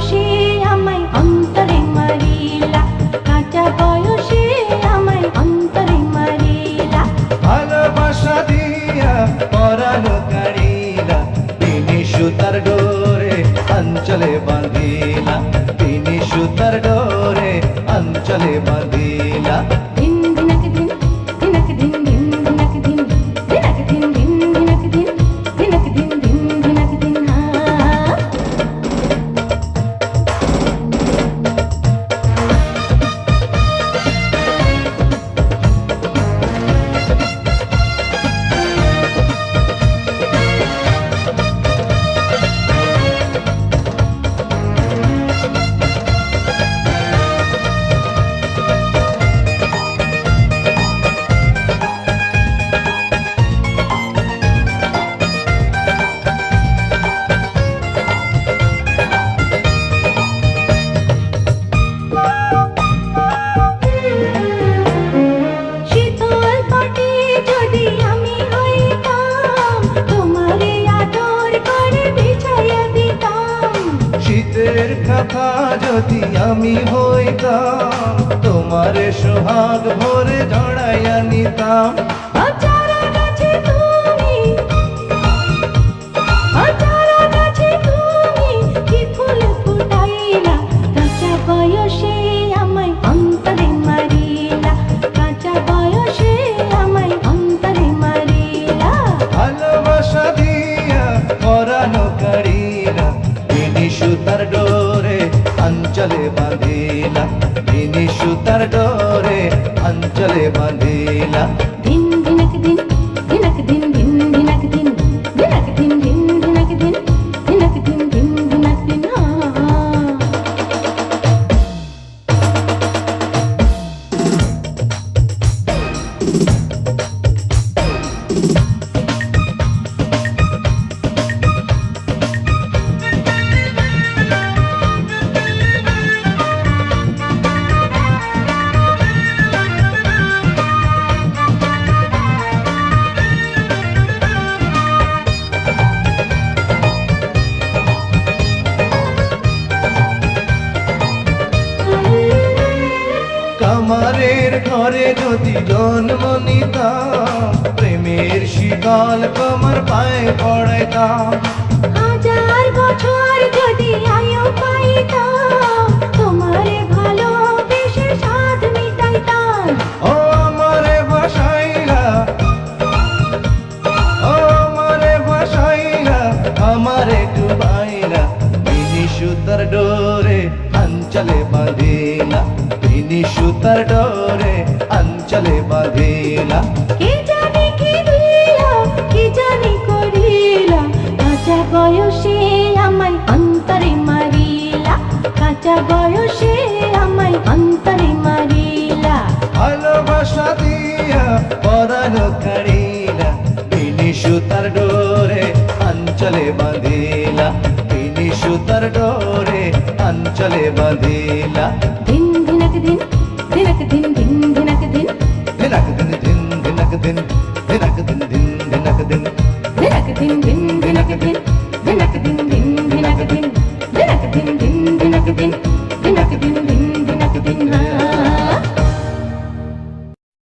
বয়সে আমায় অন্তরে মারিলা, কাঁচা বয়সে আমায় অন্তরে মারিলা। ভালোবাসা দিয়া পরানো কাড়িলা, তিনি সুতার ডোরে অঞ্চলে বাঁধিলা, তিনি সুতার ডোরে অঞ্চলে বাঁধিলা। দিন দিনক দিন, দিনক দিন, দিন দিনক দিন, দিনক দিন, দিন দিনক দিন, দিনক দিন, দিন দিনক দিন। শীতের কথা যদি আমি হইতাম, তোমারে সোহাগ ভরে জড়াইয়া নিতাম। আচারা গাছে তুমি, আচারা গাছে তুমি কি ফুল ফুটাইলা, কাঁচা বয়সে আমায় অন্তরে মারিলা, কাঁচা বয়সে আমায় অন্তরে মারিলা। ভালোবাসা দিয়া পরানো কাড়িলা, তিনি সুতার ডোরে অঞ্চলে বাঁধিলা, তিনি সুতার ডোরে অঞ্চলে বাঁধিলা। দিন দিনক দিন, দিনক দিন, দিন দিনক দিন, দিনক দিন, দিন দিনক দিন, দিনক দিন, দিন দিনক দিন। কামারের ঘরে যদি জন্ম নিতাম, প্রেমের শিকল তোমার পায়ে পড়াইতাম। হাজার বছর যদি আয়ু পাইতাম, তোমারে ভালোবেসে সাধ মিটাইতাম। ও আমারে ভাসাইলা, ও আমারে ভাসাইলা, আমারে ডুবাইলা, তিনি সুতার ডোরে অঞ্চলে বাঁধিলা, তিনি সুতার ডোরে অঞ্চলে বাঁধিলা। কে জানি কি দিলা, কি জানি করিলা, কাঁচা বয়সে আমায় অন্তরে মারিলা, কাঁচা বয়সে আমায় অন্তরে মারিলা। ভালোবাসা দিয়া পরানো কাড়িলা, তিনি সুতার ডোরে অঞ্চলে বাঁধিলা, তিনি সুতার ডোরে অঞ্চলে বাঁধিলা। দিন দিনক দিন, দিনক দিন, দিন দিনক দিন, দিনক দিন, দিন দিনক দিন, দিনক দিন, দিন দিনক দিন, দিনক দিন, দিন দিনক দিন।